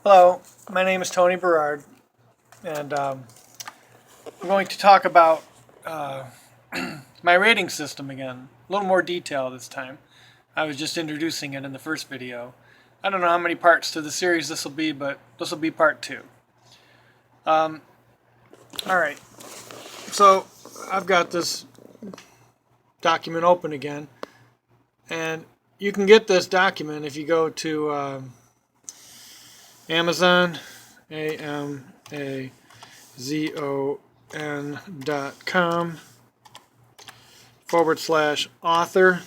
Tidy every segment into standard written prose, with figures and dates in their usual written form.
Hello, my name is Tony Berard, and I'm going to talk about my rating system again. A little more detail this time. I was just introducing it in the first video. I don't know how many parts to the series this will be, but this will be part 2. Alright, so I've got this document open again, and you can get this document if you go to Amazon, amazon.com/author.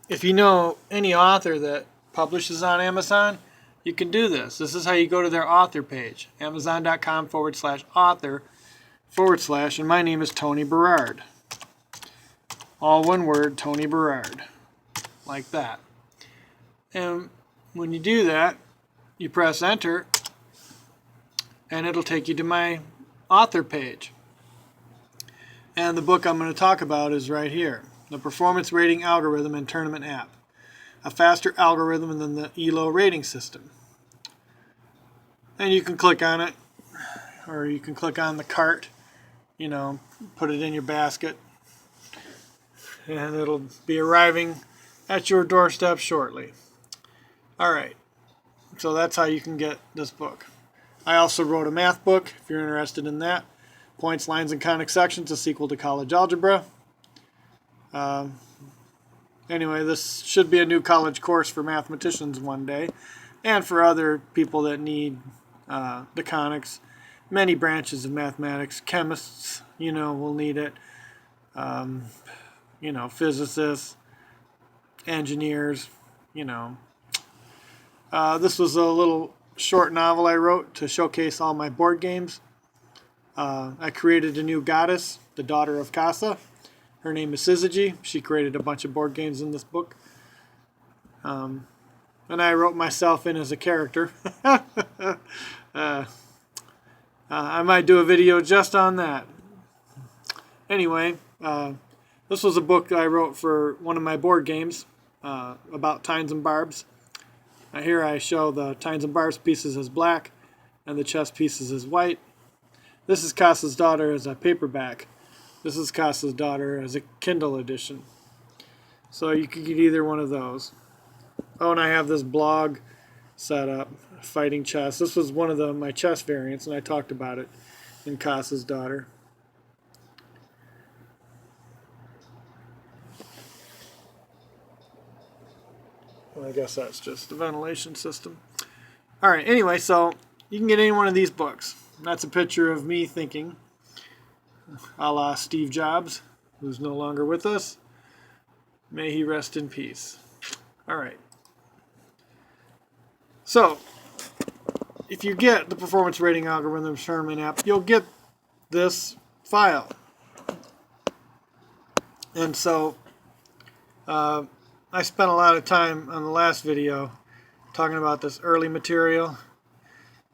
If you know any author that publishes on Amazon, you can do this. This is how you go to their author page, amazon.com/author/ and my name is Tony Berard. All one word, Tony Berard. Like that. And when you do that, you press enter, and it'll take you to my author page. And the book I'm going to talk about is right here, The Performance Rating Algorithm and Tournament App, a faster algorithm than the ELO rating system. And you can click on it, or you can click on the cart, put it in your basket, and it'll be arriving at your doorstep shortly. Alright, so that's how you can get this book. I also wrote a math book, if you're interested in that. Points, lines, and conic sections, a sequel to college algebra. Anyway, this should be a new college course for mathematicians one day, and for other people that need the conics. Many branches of mathematics. Chemists, will need it. Physicists, engineers, This was a little short novel I wrote to showcase all my board games. I created a new goddess, the daughter of Casa. Her name is Syzygy. She created a bunch of board games in this book. And I wrote myself in as a character. I might do a video just on that. Anyway, this was a book I wrote for one of my board games about tines and barbs. Here I show the tines and barbs pieces as black and the chess pieces as white. This is Casa's Daughter as a paperback. This is Casa's Daughter as a Kindle edition. So you could get either one of those. Oh, and I have this blog set up, Fighting Chess. This was one of my chess variants, and I talked about it in Casa's Daughter. Well, I guess that's just the ventilation system. Alright, anyway, so you can get any one of these books. That's a picture of me thinking, a la Steve Jobs, who's no longer with us. May he rest in peace. Alright. So, if you get the Performance Rating Algorithm Tournament app, you'll get this file. And so, I spent a lot of time on the last video talking about this early material.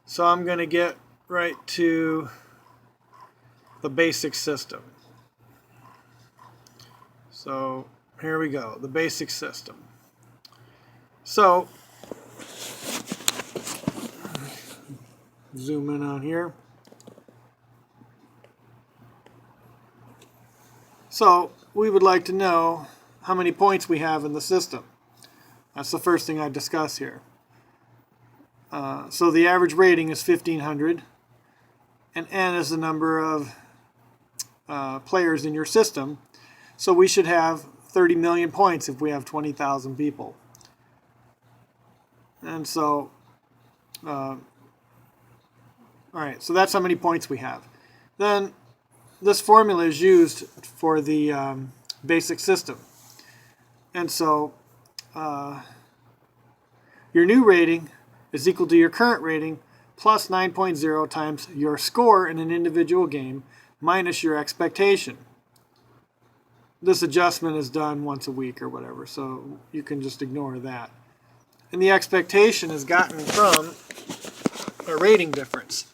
So I'm going to get right to the basic system. So here we go, the basic system. So, zoom in on here. So we would like to know how many points we have in the system. That's the first thing I discuss here. So the average rating is 1,500, and N is the number of players in your system. So we should have 30 million points if we have 20,000 people. And so, alright, so that's how many points we have. Then this formula is used for the basic system. And so, your new rating is equal to your current rating plus 9.0 times your score in an individual game minus your expectation. This adjustment is done once a week or whatever, so you can just ignore that. And the expectation is gotten from a rating difference.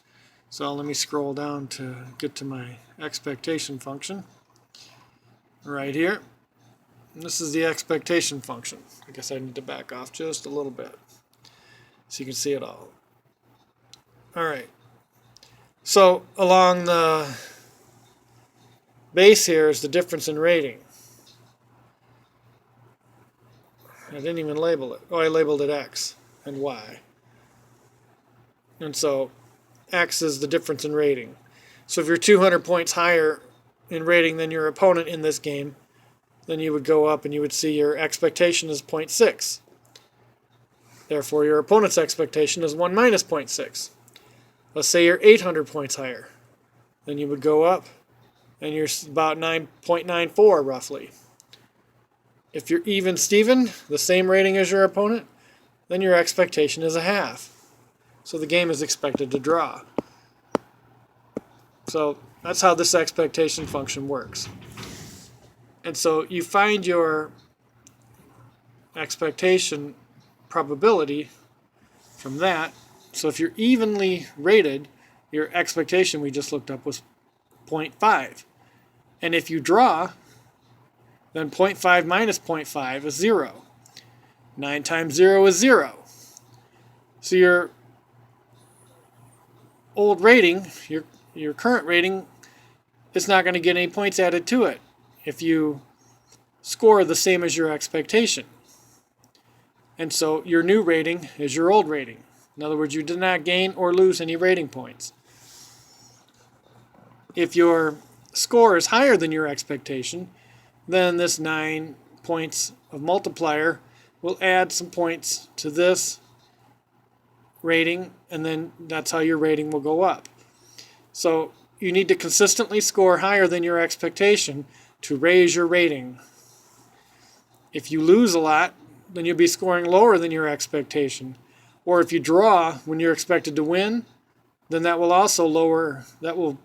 So let me scroll down to get to my expectation function right here. And this is the expectation function. I guess I need to back off just a little bit. so you can see it all. All right. So along the base here is the difference in rating. I didn't even label it. Oh, I labeled it X and Y. And so X is the difference in rating. So if you're 200 points higher in rating than your opponent in this game, then you would go up and you would see your expectation is 0.6. Therefore, your opponent's expectation is 1 minus 0.6. Let's say you're 800 points higher. Then you would go up and you're about 9.94 roughly. If you're even Steven, the same rating as your opponent, then your expectation is a half. So the game is expected to draw. So that's how this expectation function works. And so you find your expectation probability from that. So if you're evenly rated, your expectation we just looked up was 0.5. And if you draw, then 0.5 minus 0.5 is 0. 9 times 0 is 0. So your old rating, your current rating, is not going to get any points added to it if you score the same as your expectation. And so your new rating is your old rating. In other words, you did not gain or lose any rating points. If your score is higher than your expectation, then this 9 points of multiplier will add some points to this rating, and then that's how your rating will go up. So you need to consistently score higher than your expectation to raise your rating. If you lose a lot, then you'll be scoring lower than your expectation. Or if you draw when you're expected to win, then that will also lower, that will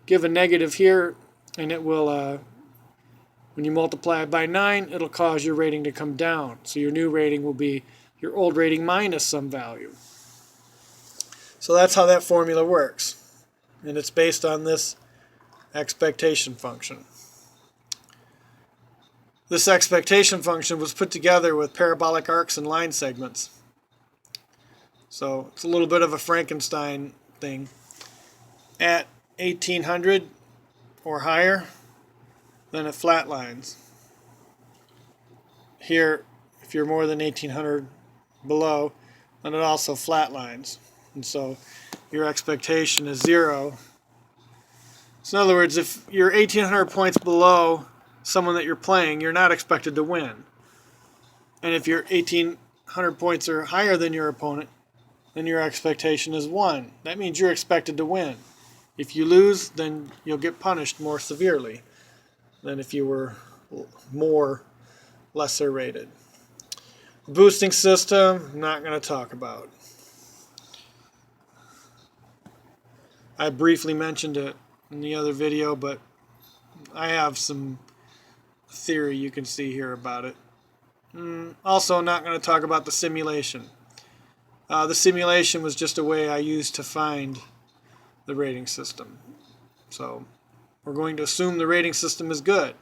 give a negative here, and it will, when you multiply it by 9, it'll cause your rating to come down. So your new rating will be your old rating minus some value. So that's how that formula works. And it's based on this expectation function. This expectation function was put together with parabolic arcs and line segments. So it's a little bit of a Frankenstein thing. At 1800 or higher, then it flatlines. Here, if you're more than 1800 below, then it also flatlines. And so your expectation is 0. So in other words, if you're 1800 points below someone that you're playing, you're not expected to win. And if you're 1800 points or higher than your opponent, then your expectation is 1. That means you're expected to win. If you lose, then you'll get punished more severely than if you were more lesser rated. The boosting system, I'm not going to talk about. I briefly mentioned it in the other video, but I have some theory you can see here about it. Also, not going to talk about the simulation. The simulation was just a way I used to find the rating system. So we're going to assume the rating system is good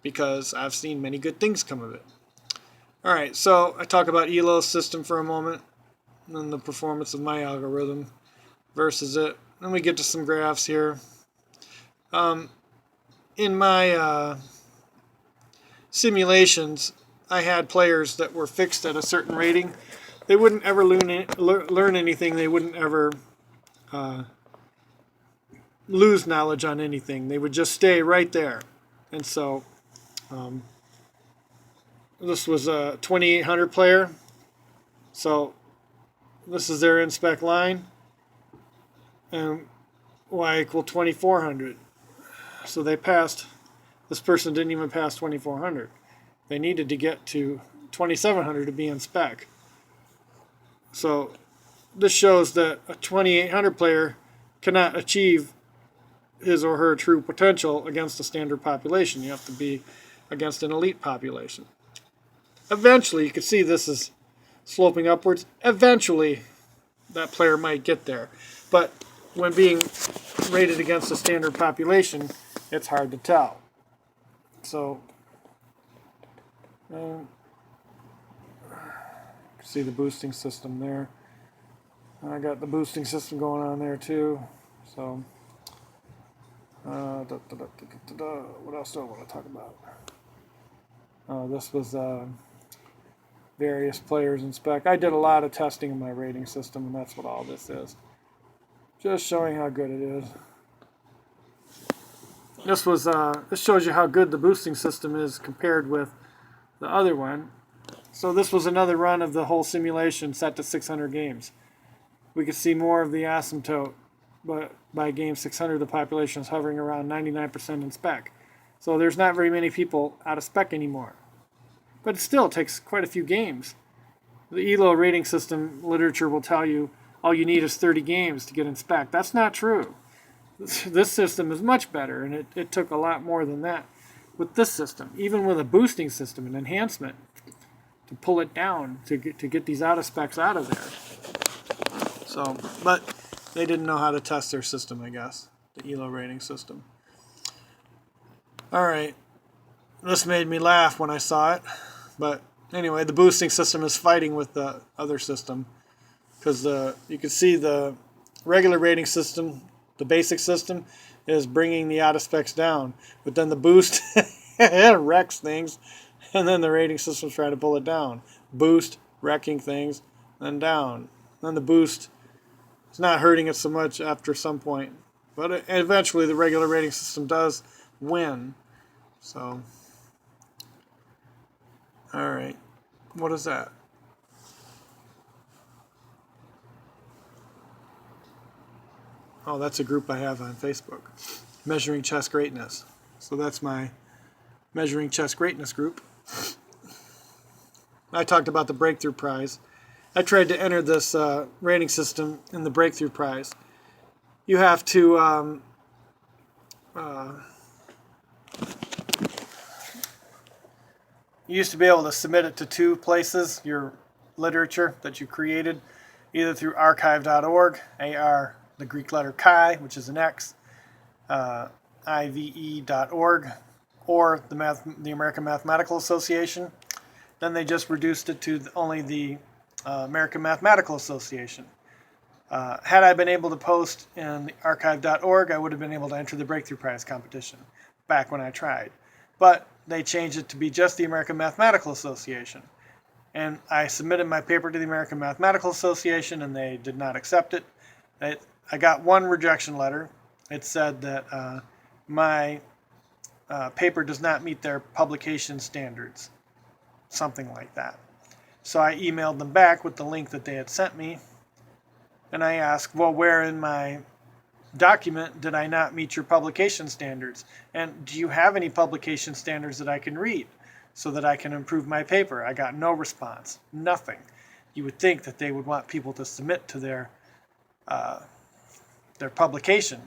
because I've seen many good things come of it. Alright, so I talk about ELO's system for a moment and the performance of my algorithm versus it. Then we get to some graphs here. In my simulations, I had players that were fixed at a certain rating. They wouldn't ever learn anything. They wouldn't ever lose knowledge on anything. They would just stay right there. And so this was a 2800 player. So this is their inspect line. And y equal 2400. So they passed. This person didn't even pass 2400. They needed to get to 2700 to be in spec. So this shows that a 2800 player cannot achieve his or her true potential against a standard population. You have to be against an elite population. Eventually, you can see this is sloping upwards. Eventually, that player might get there. But when being rated against a standard population, it's hard to tell. So, see the boosting system there. I got the boosting system going on there too. So, what else do I want to talk about? This was various players in spec. I did a lot of testing in my rating system, and that's what all this is. Just showing how good it is. This shows you how good the boosting system is compared with the other one. So this was another run of the whole simulation set to 600 games. We could see more of the asymptote, but by game 600 the population is hovering around 99% in spec. So there's not very many people out of spec anymore. But it still takes quite a few games. The ELO rating system literature will tell you all you need is 30 games to get in spec. That's not true. This system is much better, and it took a lot more than that with this system. Even with a boosting system, an enhancement, to pull it down, to get these out of specs out of there. So, but they didn't know how to test their system, I guess, the ELO rating system. All right, this made me laugh when I saw it, but anyway, the boosting system is fighting with the other system because you can see the regular rating system, the basic system, is bringing the out of specs down, but then the boost wrecks things, and then the rating system's trying to pull it down. Boost wrecking things, then down. Then the boost is not hurting it so much after some point, but eventually the regular rating system does win. So, all right, what is that? Oh, that's a group I have on Facebook, Measuring Chess Greatness. So that's my Measuring Chess Greatness group. I talked about the Breakthrough Prize. I tried to enter this rating system in the Breakthrough Prize. You have to you used to be able to submit it to two places, your literature that you created, either through archive.org, AR, the Greek letter chi, which is an X, IVE.org, or the American Mathematical Association. Then they just reduced it to only the American Mathematical Association. Had I been able to post in the archive.org, I would have been able to enter the Breakthrough Prize competition back when I tried. But they changed it to be just the American Mathematical Association. And I submitted my paper to the American Mathematical Association, and they did not accept it. I got one rejection letter. It said that my paper does not meet their publication standards, something like that. So I emailed them back with the link that they had sent me, and I asked, well, where in my document did I not meet your publication standards? And do you have any publication standards that I can read so that I can improve my paper? I got no response, nothing. You would think that they would want people to submit to their publication.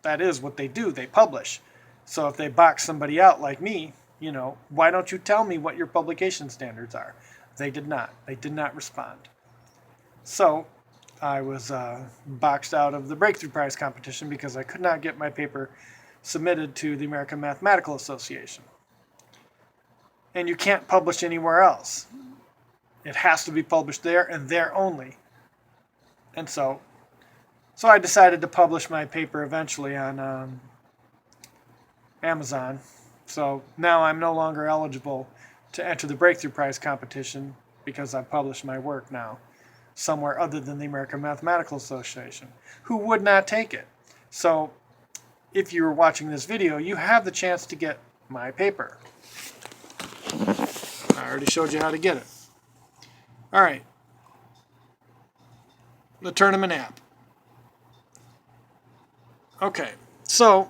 That is what they do, they publish. So if they box somebody out like me, you know, why don't you tell me what your publication standards are? They did not. They did not respond. So I was boxed out of the Breakthrough Prize competition because I could not get my paper submitted to the American Mathematical Association. And you can't publish anywhere else. It has to be published there and there only. And so I decided to publish my paper eventually on Amazon. So now I'm no longer eligible to enter the Breakthrough Prize competition because I published my work now somewhere other than the American Mathematical Association, who would not take it. So if you were watching this video, you have the chance to get my paper. I already showed you how to get it. All right. The tournament app. Okay, so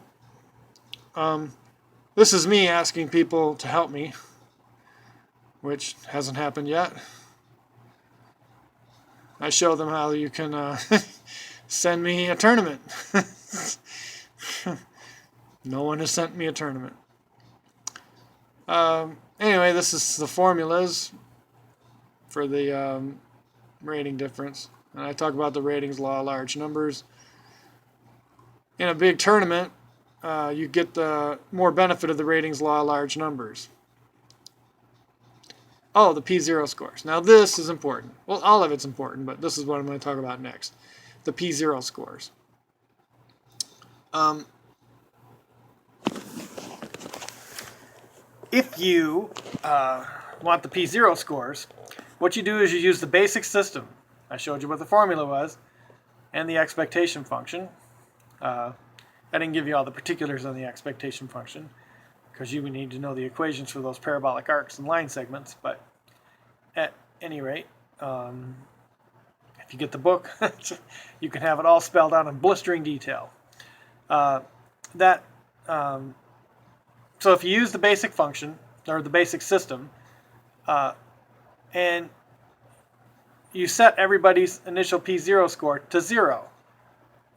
this is me asking people to help me, which hasn't happened yet. I show them how you can send me a tournament. No one has sent me a tournament. Anyway, this is the formulas for the rating difference. And I talk about the ratings law of large numbers. In a big tournament, you get the more benefit of the ratings law of large numbers. Oh, the P0 scores. Now this is important. Well, all of it's important, but this is what I'm going to talk about next. The P0 scores. If you want the P0 scores, what you do is you use the basic system. I showed you what the formula was and the expectation function. I didn't give you all the particulars on the expectation function because you would need to know the equations for those parabolic arcs and line segments. But at any rate, if you get the book, you can have it all spelled out in blistering detail. So if you use the basic function, or the basic system, and you set everybody's initial P0 score to 0.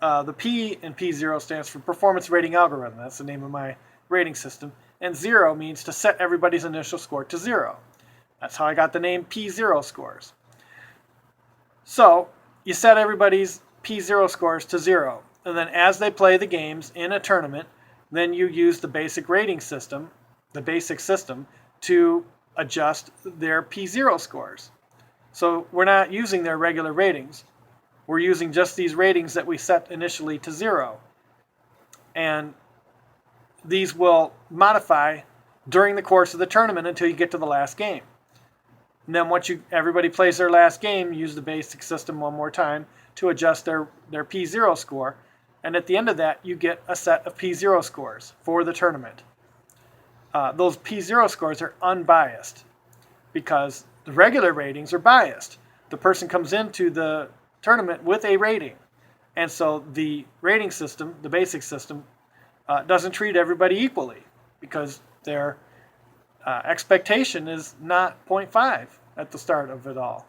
The P in P0 stands for Performance Rating Algorithm. That's the name of my rating system. And 0 means to set everybody's initial score to 0. That's how I got the name P0 scores. So you set everybody's P0 scores to 0. And then as they play the games in a tournament, then you use the basic rating system, the basic system, to adjust their P0 scores. So we're not using their regular ratings. We're using just these ratings that we set initially to 0. And these will modify during the course of the tournament until you get to the last game. And then once everybody plays their last game, use the basic system one more time to adjust their P0 score. And at the end of that, you get a set of P0 scores for the tournament. Those P0 scores are unbiased because the regular ratings are biased. The person comes into the tournament with a rating. And so the rating system, the basic system, doesn't treat everybody equally because their expectation is not 0.5 at the start of it all.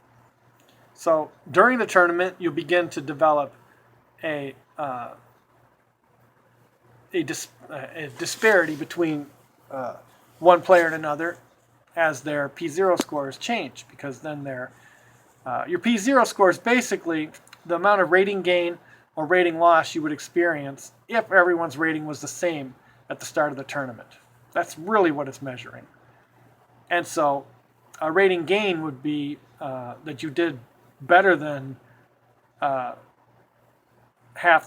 So during the tournament, you begin to develop a disparity between one player and another as their P0 scores change, because then your P0 score is basically the amount of rating gain or rating loss you would experience if everyone's rating was the same at the start of the tournament. That's really what it's measuring. And so a rating gain would be that you did better than half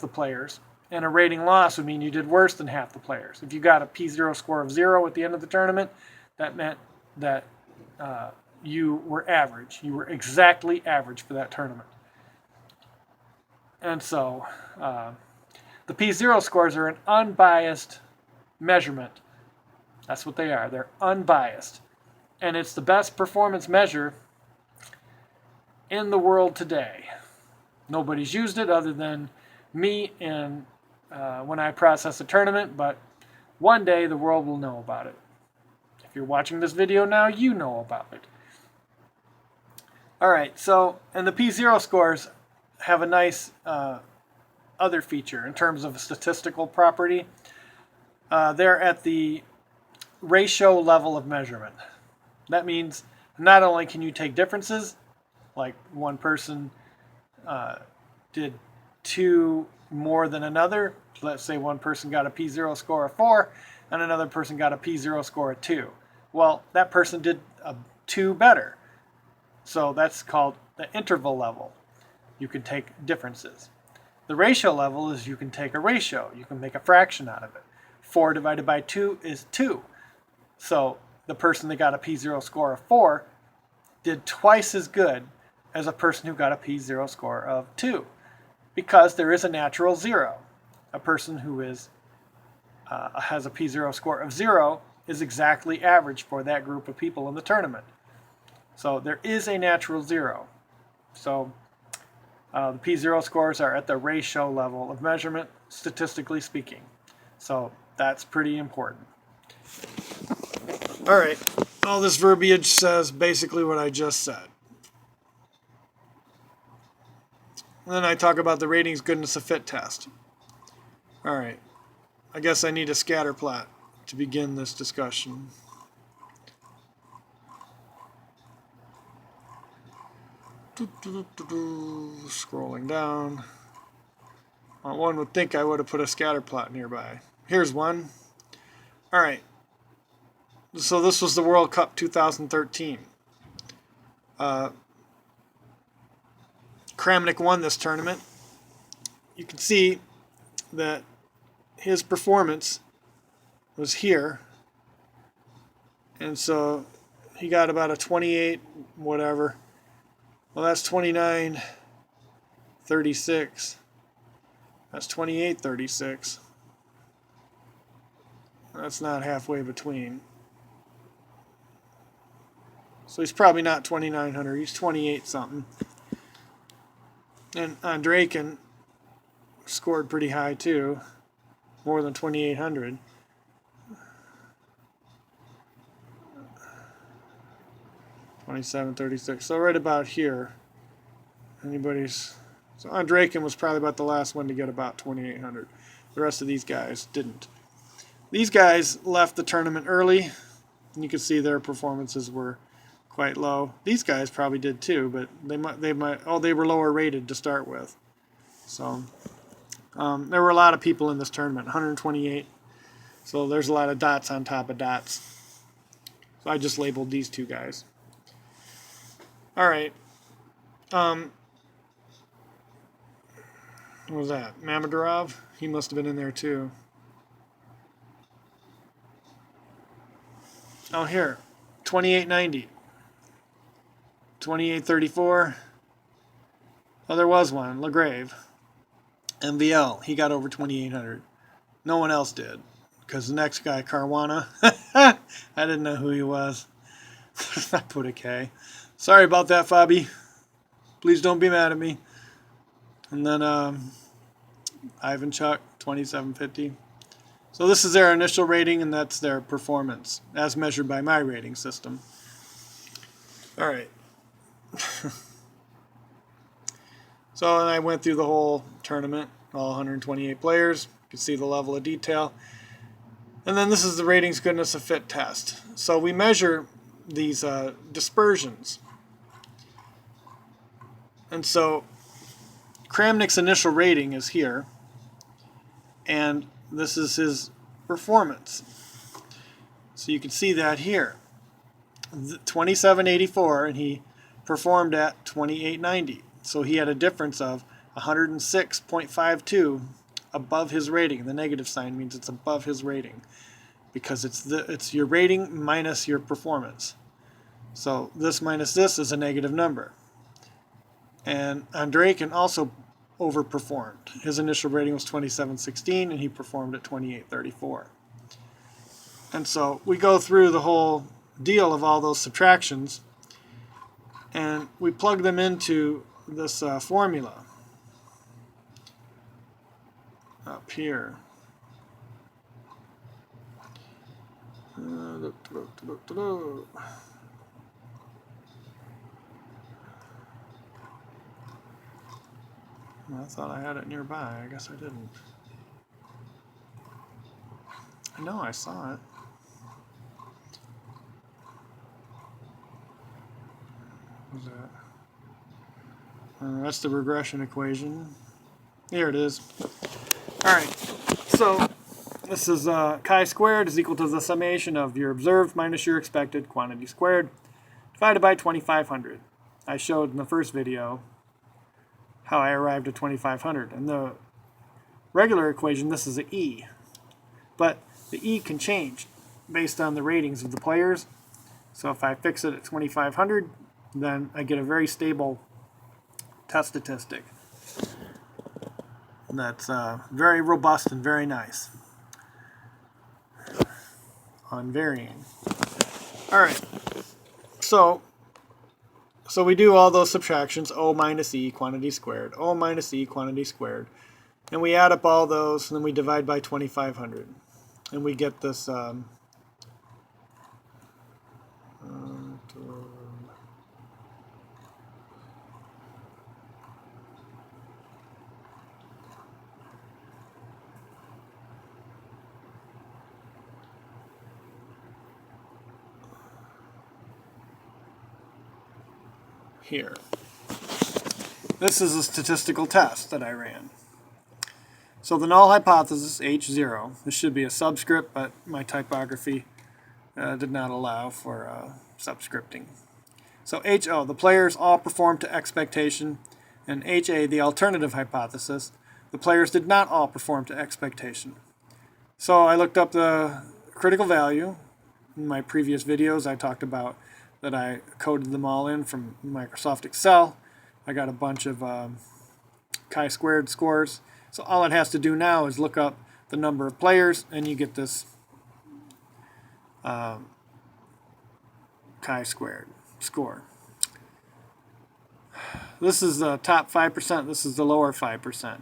the players, and a rating loss would mean you did worse than half the players. If you got a P0 score of 0 at the end of the tournament, that meant that you were average. You were exactly average for that tournament. And so the P0 scores are an unbiased measurement. That's what they are. They're unbiased. And it's the best performance measure in the world today. Nobody's used it other than me and when I process a tournament, but one day the world will know about it. If you're watching this video now, you know about it. Alright, so, and the P0 scores have a nice other feature in terms of a statistical property. They're at the ratio level of measurement. That means not only can you take differences, like one person did 2 more than another. Let's say one person got a P0 score of 4 and another person got a P0 score of 2. Well, that person did 2 better. So that's called the interval level. You can take differences. The ratio level is you can take a ratio. You can make a fraction out of it. 4 divided by 2 is 2. So the person that got a P0 score of 4 did twice as good as a person who got a P0 score of 2. Because there is a natural 0. A person who has a P0 score of 0 is exactly average for that group of people in the tournament. So there is a natural 0. So the P0 scores are at the ratio level of measurement, statistically speaking. So that's pretty important. All right, all this verbiage says basically what I just said. And then I talk about the ratings Goodnessoffit test. All right, I guess I need a scatter plot to begin this discussion. Scrolling down. One would think I would have put a scatter plot nearby. Here's one. All right. So this was the World Cup 2013. Kramnik won this tournament. You can see that his performance was here, and so he got about a 28 whatever. Well, that's 29.36. That's 28.36. That's not halfway between. So he's probably not 2,900. He's 28 something. And Andreykin scored pretty high too, more than 2,800. $27.36. So right about here. So Andreykin was probably about the last one to get about 2,800. The rest of these guys didn't. These guys left the tournament early, and you can see their performances were quite low. These guys probably did too, but they were lower rated to start with. So there were a lot of people in this tournament, 128. So there's a lot of dots on top of dots. So I just labeled these two guys. All right. What was that? Mamadorov? He must have been in there too. Oh, here. 28.90. 28.34. Oh, there was one. LaGrave. MVL. He got over 2,800. No one else did. Because the next guy, Caruana, I didn't know who he was. I put a K. Sorry about that, Fabi. Please don't be mad at me. And then Ivanchuk, 27.50. So this is their initial rating, and that's their performance, as measured by my rating system. All right. So I went through the whole tournament, all 128 players. You can see the level of detail. And then this is the ratings Goodnessoffit test. So we measure these dispersions. And so Kramnik's initial rating is here, and this is his performance. So you can see that here. 27.84, and he performed at 28.90. So he had a difference of 106.52 above his rating. The negative sign means it's above his rating, because it's your rating minus your performance. So this minus this is a negative number. And Andreykin also overperformed. His initial rating was 27.16, and he performed at 28.34. And so we go through the whole deal of all those subtractions, and we plug them into this formula up here. I thought I had it nearby. I guess I didn't. I know I saw it. What was that? That's the regression equation. Here it is. All right. So this is chi squared is equal to the summation of your observed minus your expected quantity squared divided by 2,500. I showed in the first video how I arrived at 2,500. And the regular equation, this is an E. But the E can change based on the ratings of the players. So if I fix it at 2,500, then I get a very stable test statistic. And that's very robust and very nice on varying. All right. So we do all those subtractions, O minus E, quantity squared, O minus E, quantity squared. And we add up all those, and then we divide by 2,500. And we get this here. This is a statistical test that I ran. So the null hypothesis, H0, this should be a subscript, but my typography did not allow for subscripting. So HO, the players all performed to expectation, and HA, the alternative hypothesis, the players did not all perform to expectation. So I looked up the critical value. In my previous videos, I talked about that I coded them all in from Microsoft Excel. I got a bunch of chi-squared scores. So all it has to do now is look up the number of players, and you get this chi-squared score. This is the top 5%. This is the lower 5%.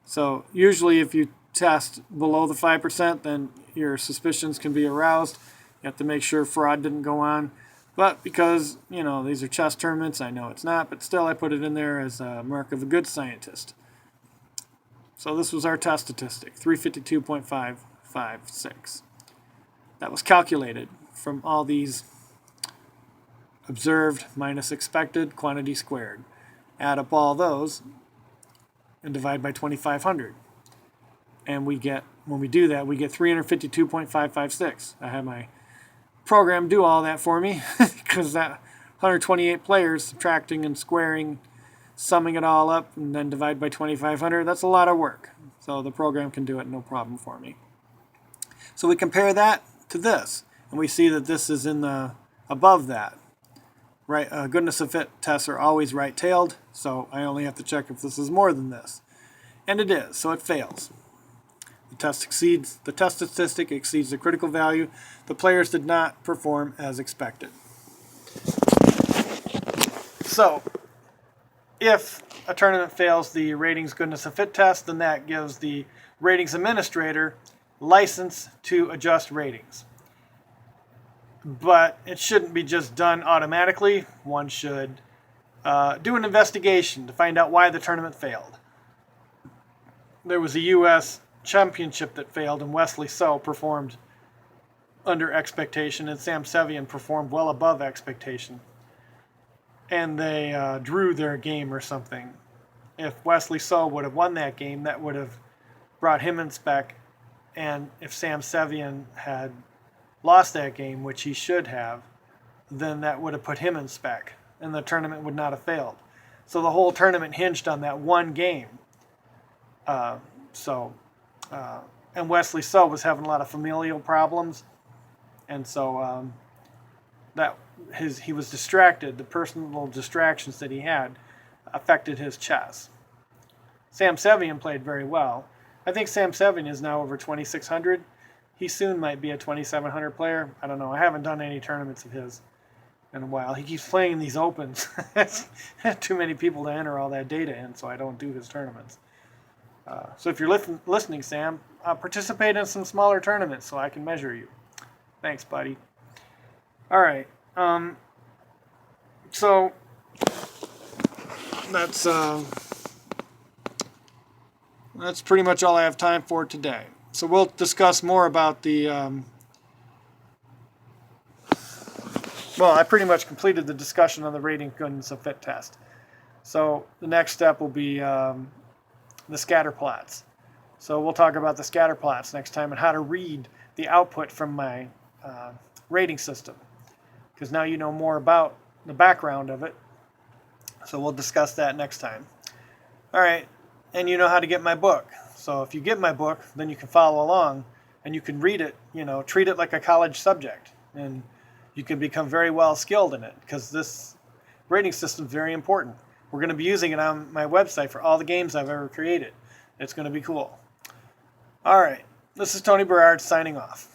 So usually if you test below the 5%, then your suspicions can be aroused. You have to make sure fraud didn't go on. But because, you know, these are chess tournaments, I know it's not, but still I put it in there as a mark of a good scientist. So this was our test statistic, 352.556. That was calculated from all these observed minus expected quantity squared. Add up all those and divide by 2,500. And we get, when we do that, we get 352.556. I had my program do all that for me because that 128 players, subtracting and squaring, summing it all up, and then divide by 2,500, that's a lot of work. So the program can do it no problem for me. So we compare that to this, and we see that this is in the above that. Right, Goodnessoffit tests are always right-tailed, so I only have to check if this is more than this. And it is, so it fails. The test statistic exceeds the critical value. The players did not perform as expected. So, if a tournament fails the ratings Goodnessoffit test, then that gives the ratings administrator license to adjust ratings. But it shouldn't be just done automatically. One should do an investigation to find out why the tournament failed. There was a U.S. championship that failed, and Wesley So performed under expectation, and Sam Sevian performed well above expectation. And they drew their game or something. If Wesley So would have won that game, that would have brought him in spec. And if Sam Sevian had lost that game, which he should have, then that would have put him in spec, and the tournament would not have failed. So the whole tournament hinged on that one game. And Wesley So was having a lot of familial problems, and so he was distracted. The personal distractions that he had affected his chess. Sam Sevian played very well. I think Sam Sevian is now over 2,600. He soon might be a 2,700 player. I don't know. I haven't done any tournaments of his in a while. He keeps playing these opens. Too many people to enter all that data in, so I don't do his tournaments. So if you're listening, Sam, participate in some smaller tournaments so I can measure you. Thanks, buddy. All right. So that's pretty much all I have time for today. So we'll discuss more about the, well, I pretty much completed the discussion on the rating Goodnessoffit test. So the next step will be the scatter plots. So we'll talk about the scatter plots next time and how to read the output from my rating system. Because now you know more about the background of it. So we'll discuss that next time. All right, and you know how to get my book. So if you get my book, then you can follow along and you can read it, you know, treat it like a college subject. And you can become very well skilled in it because this rating system is very important. We're going to be using it on my website for all the games I've ever created. It's going to be cool. All right, this is Tony Berard signing off.